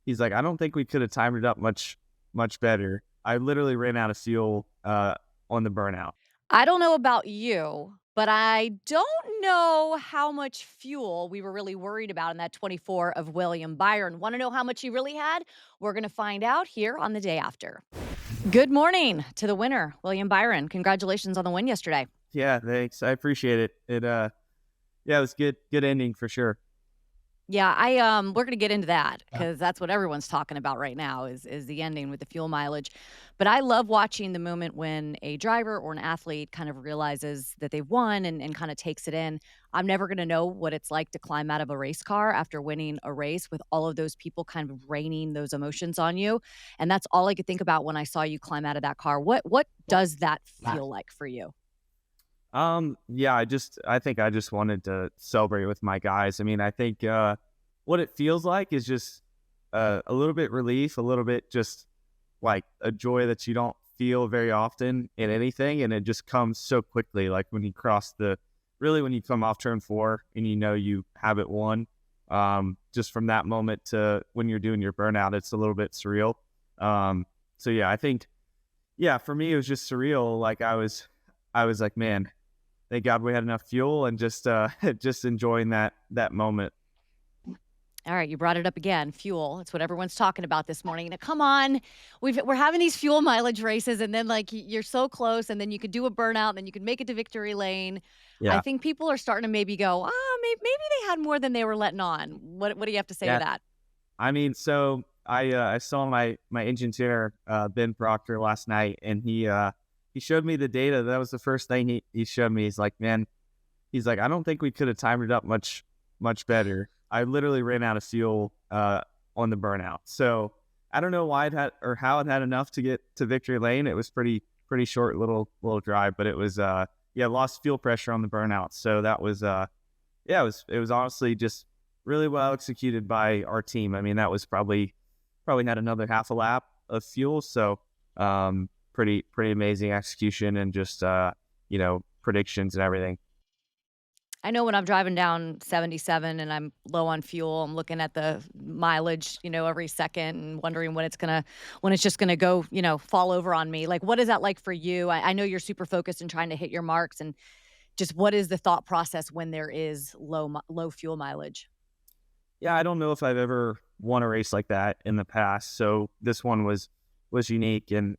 he's like, I don't think we could have timed it up much better. I literally ran out of fuel on the burnout. I don't know about you, but I don't know how much fuel we were really worried about in that 24 of William Byron. Want to know how much he really had? We're going to find out here on the day after. Good morning to the winner, William Byron. Congratulations on the win yesterday. Yeah, thanks. I appreciate it. Yeah, it was good ending for sure. Yeah, we're gonna get into that because that's what everyone's talking about right now is the ending with the fuel mileage. But I love watching the moment when a driver or an athlete kind of realizes that they've won and kind of takes it in. I'm never gonna know what it's like to climb out of a race car after winning a race with all of those people kind of raining those emotions on you. And that's all I could think about when I saw you climb out of that car. What does that feel like for you? Yeah, I think I just wanted to celebrate with my guys. I mean, I think what it feels like is just a little bit relief, a little bit just like a joy that you don't feel very often in anything, and it just comes so quickly. Like when you when you come off turn 4 and you know you have it won. Just from that moment to when you're doing your burnout, it's a little bit surreal. So yeah, I think for me it was just surreal. Like I was like, man, thank God we had enough fuel, and just just enjoying that moment. All right, you brought it up again, fuel. It's what everyone's talking about this morning. Now, come on, we're having these fuel mileage races, and then you're so close, and then you could do a burnout, and then you could make it to victory lane. I Yeah, think people are starting to maybe go, maybe they had more than they were letting on. What do you have to say to yeah. that? I mean, so I saw my engine tuner Ben Proctor last night, and he showed me the data. That was the first thing he showed me. He's like, man, he's like, I don't think we could have timed it up much better. I literally ran out of fuel on the burnout. So I don't know why it had or how it had enough to get to victory lane. It was pretty short little drive, but it was lost fuel pressure on the burnout. So that was it was honestly just really well executed by our team. I mean, that was probably had another half a lap of fuel. So pretty amazing execution, and just predictions and everything. I know when I'm driving down 77 and I'm low on fuel, I'm looking at the mileage, every second and wondering when it's just gonna go, fall over on me. Like, what is that like for you? I know you're super focused and trying to hit your marks, and just what is the thought process when there is low fuel mileage? Yeah, I don't know if I've ever won a race like that in the past. So this one was unique, and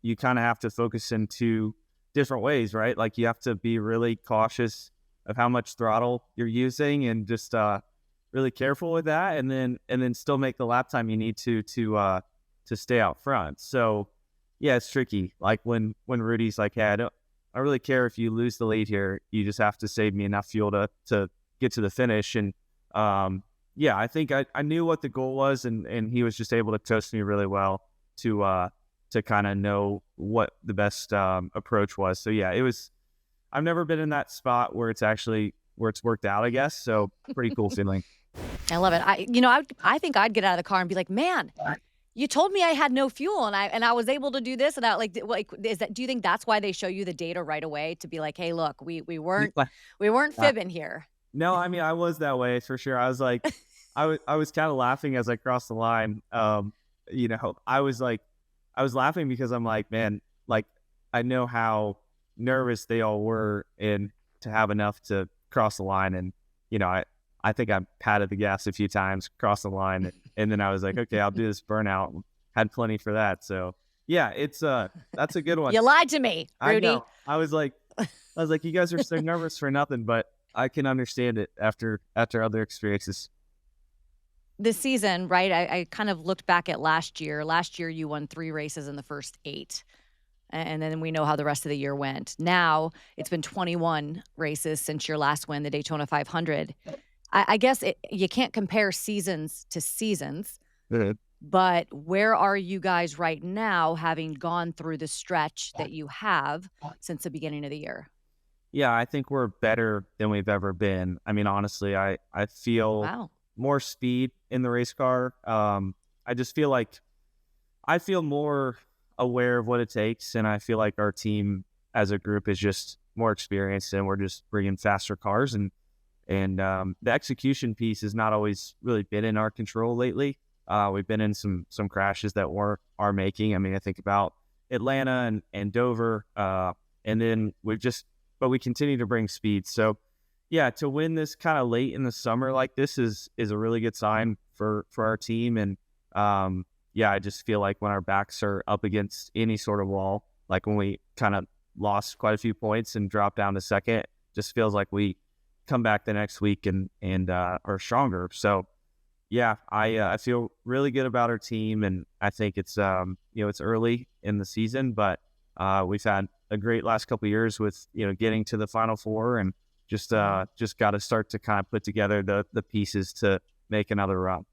you kind of have to focus in two different ways, right? Like you have to be really cautious of how much throttle you're using, and just really careful with that, and then still make the lap time you need to stay out front. So yeah, it's tricky. Like when Rudy's like, "Hey, I don't really care if you lose the lead here. You just have to save me enough fuel to get to the finish." And I think I knew what the goal was, and he was just able to coach me really well to kind of know what the best approach was. So yeah, it was. I've never been in that spot where it's worked out, I guess. So pretty cool feeling. I love it. I think I'd get out of the car and be like, "Man, you told me I had no fuel and I was able to do this," and I is that do you think that's why they show you the data right away to be like, "Hey, look, we weren't Uh, fibbing here." no, I mean I was that way for sure. I was like, I was kind of laughing as I crossed the line. I was laughing because I'm like, man, like I know how nervous they all were, and to have enough to cross the line. And I think I patted the gas a few times, crossed the line, and then I was like, okay, I'll do this burnout. Had plenty for that. So yeah, it's that's a good one. You lied to me, I Rudy. know. I was like, you guys are so nervous for nothing, but I can understand it after other experiences. This season, right, I kind of looked back at last year. Last year, you won 3 races in the first 8, and then we know how the rest of the year went. Now, it's been 21 races since your last win, the Daytona 500. I guess you can't compare seasons to seasons, Mhm. but where are you guys right now having gone through the stretch that you have since the beginning of the year? Yeah, I think we're better than we've ever been. I mean, honestly, I feel Wow. more speed in the race car. I just feel like I feel more aware of what it takes, and I feel like our team as a group is just more experienced, and we're just bringing faster cars, and the execution piece has not always really been in our control lately. We've been in some crashes that weren't our making. I mean, I think about Atlanta and Dover, and then but we continue to bring speed. So yeah, to win this kind of late in the summer like this is a really good sign for our team. And yeah, I just feel like when our backs are up against any sort of wall, like when we kind of lost quite a few points and dropped down to second, just feels like we come back the next week and are stronger. So yeah, I feel really good about our team, and I think it's it's early in the season, but we've had a great last couple of years with getting to the Final Four, and just got to start to kind of put together the pieces to make another run.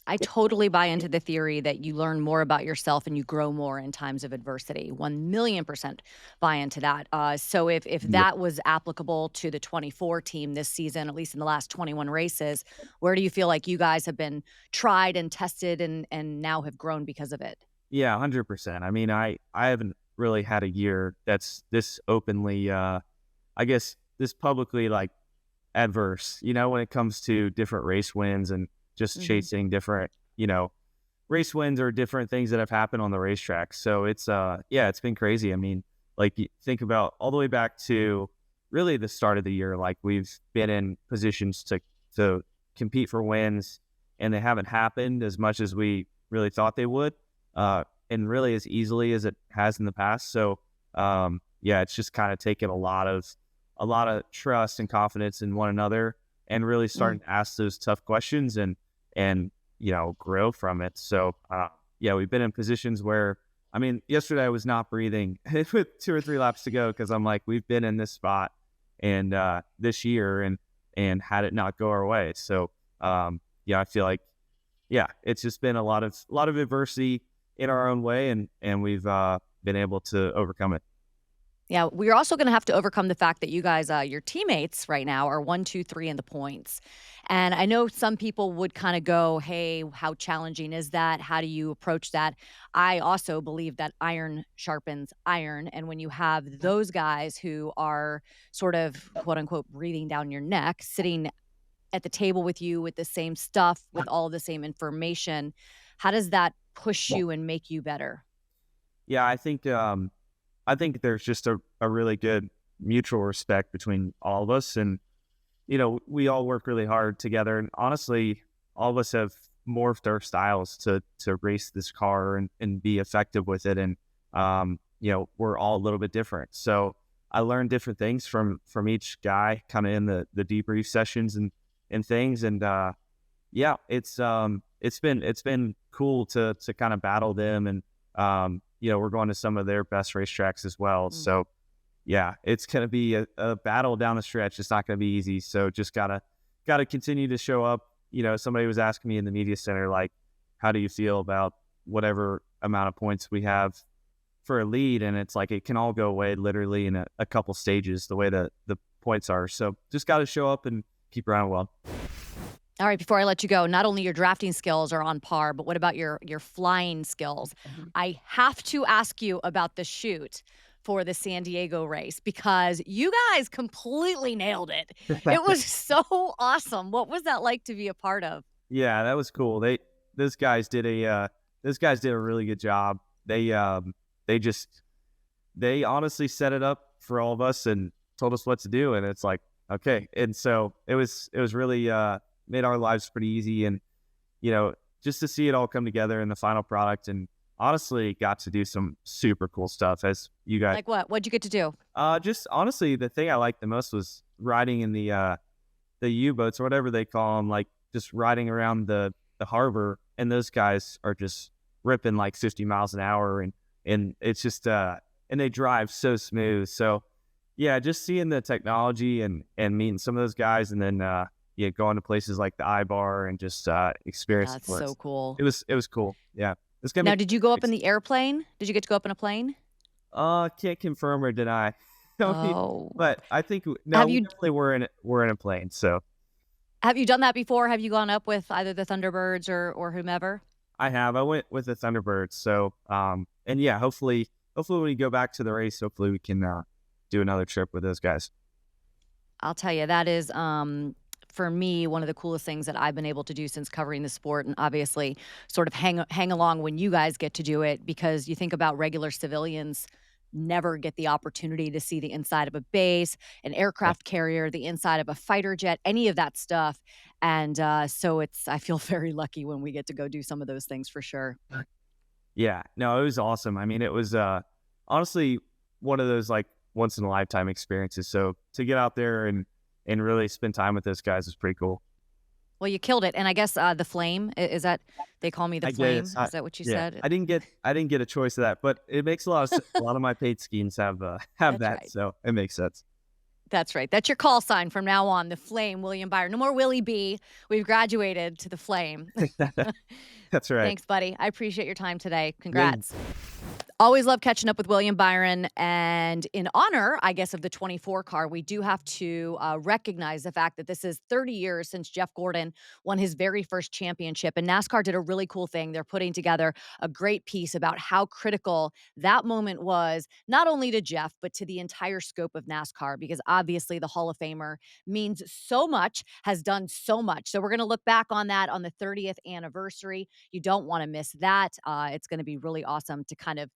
I totally buy into the theory that you learn more about yourself and you grow more in times of adversity. 1,000,000% buy into that. So if Yeah. that was applicable to the 24 team this season, at least in the last 21 races, where do you feel like you guys have been tried and tested and now have grown because of it? Yeah, 100%. I mean, I haven't really had a year that's this openly, I guess, this publicly like adverse. When it comes to different race wins and just Mhm. chasing different, race wins or different things that have happened on the racetrack. So it's yeah, it's been crazy. I mean, like you think about all the way back to really the start of the year, like we've been in positions to compete for wins, and they haven't happened as much as we really thought they would, and really as easily as it has in the past. So yeah, it's just kind of taken a lot of trust and confidence in one another, and really Mm. starting to ask those tough questions and grow from it. So yeah, we've been in positions where, I mean, yesterday I was not breathing with 2 or 3 laps to go, because I'm like, we've been in this spot and this year and had it not go our way. So yeah, I feel like, yeah, it's just been a lot of adversity in our own way, and we've been able to overcome it. Yeah, we're also gonna have to overcome the fact that you guys, your teammates right now are 1, 2, 3 in the points. And I know some people would kinda go, "Hey, how challenging is that? How do you approach that?" I also believe that iron sharpens iron, and when you have those guys who are sort of, quote, unquote, "breathing down your neck," sitting at the table with you with the same stuff, with all the same information, how does that push you and make you better? Yeah, I think there's just a really good mutual respect between all of us. And, we all work really hard together. And honestly, all of us have morphed our styles to race this car and be effective with it. And, we're all a little bit different. So I learned different things from each guy kind of in the debrief sessions and things. And, yeah, it's been cool to kind of battle them. And, we're going to some of their best racetracks as well. Mm. So yeah, it's going to be a battle down the stretch. It's not going to be easy. So just gotta continue to show up. Somebody was asking me in the media center, like, how do you feel about whatever amount of points we have for a lead? And it's like, it can all go away literally in a couple stages, the way the points are. So just got to show up and keep running well. All right, before I let you go, not only your drafting skills are on par, but what about your flying skills? I have to ask you about the chute for the San Diego race because you guys completely nailed it. It was so awesome. What was that like to be a part of? Yeah, that was cool. Those guys did a really good job. They honestly set it up for all of us and told us what to do, and it's like, okay. And so it was really made our lives pretty easy, and just to see it all come together in the final product. And honestly, got to do some super cool stuff, as you guys. Like what? What'd you get to do? Just honestly, the thing I liked the most was riding in the U-boats, or whatever they call them, like just riding around the harbor, and those guys are just ripping like 50 miles an hour, and it's just and they drive so smooth. So yeah, just seeing the technology and meeting some of those guys, and then yeah, going to places like the I-bar and just experiencing That's so cool. it was cool. Yeah, it's gonna Now, be. did you go up in the airplane? Did you get to go up in a plane? Can't confirm or deny. I mean, Oh. but I think no, Have we you definitely were in a plane. So have you done that before? Have you gone up with either the Thunderbirds or whomever? I went with the Thunderbirds. So and yeah, hopefully when we go back to the race, hopefully we can do another trip with those guys. I'll tell you, that is, for me, one of the coolest things that I've been able to do since covering the sport, and obviously sort of hang along when you guys get to do it, because you think about regular civilians never get the opportunity to see the inside of a base, an Yeah. aircraft carrier, the inside of a fighter jet, any of that stuff. And so I feel very lucky when we get to go do some of those things for sure. Yeah. No, it was awesome. I mean, it was honestly one of those like once in a lifetime experiences. So to get out there and really spend time with those guys was pretty cool. Well, you killed it. And I guess the flame is that they call me the I did. It's flame. Is not, that what you yeah. said? I didn't get a choice of that, but it makes a lot a lot of my paid schemes have That's that, right. so it makes sense. That's right. That's your call sign from now on, the flame, William Byron. No more Willie B. We've graduated to the flame. That's right. Thanks, buddy. I appreciate your time today. Yeah. Congrats. Always love catching up with William Byron. And in honor, I guess, of the 24 car, we do have to recognize the fact that this is 30 years since Jeff Gordon won his very first championship. And NASCAR did a really cool thing. They're putting together a great piece about how critical that moment was, not only to Jeff, but to the entire scope of NASCAR, because obviously the Hall of Famer means so much, has done so much. So we're going to look back on that on the 30th anniversary. You don't want to miss that. It's going to be really awesome to kind of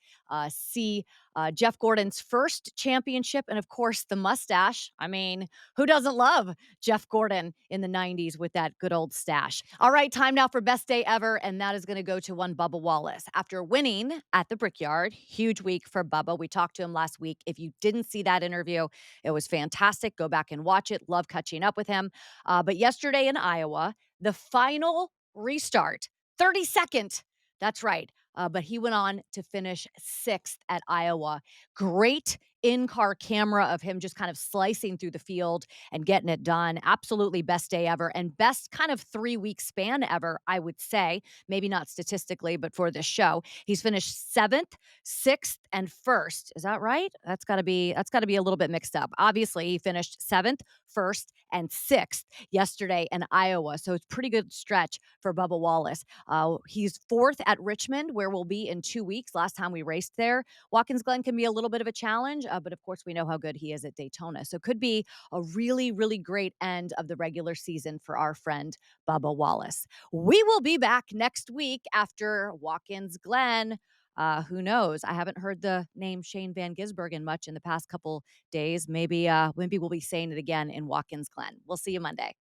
see Jeff Gordon's first championship, and of course, the mustache. I mean, who doesn't love Jeff Gordon in the 90s with that good old stash? All right, time now for best day ever, and that is going to go to one Bubba Wallace. After winning at the Brickyard, huge week for Bubba. We talked to him last week. If you didn't see that interview, it was fantastic. Go back and watch it. Love catching up with him. But yesterday in Iowa, the final restart, 32nd. That's right. But he went on to finish sixth at Iowa. Great in car camera of him just kind of slicing through the field and getting it done. Absolutely best day ever, and best kind of 3 week span ever, I would say. Maybe not statistically, but for this show, he's finished seventh, sixth, and first. Is that right? That's got to be a little bit mixed up. Obviously, he finished seventh, first, and sixth yesterday in Iowa. So it's pretty good stretch for Bubba Wallace. He's fourth at Richmond, where we'll be in 2 weeks. Last time we raced there, Watkins Glen can be a little bit of a challenge, but of course we know how good he is at Daytona. So could be a really, really great end of the regular season for our friend Bubba Wallace. We will be back next week after Watkins Glen. Who knows? I haven't heard the name Shane Van Gisbergen much in the past couple days. Maybe we'll be saying it again in Watkins Glen. We'll see you Monday.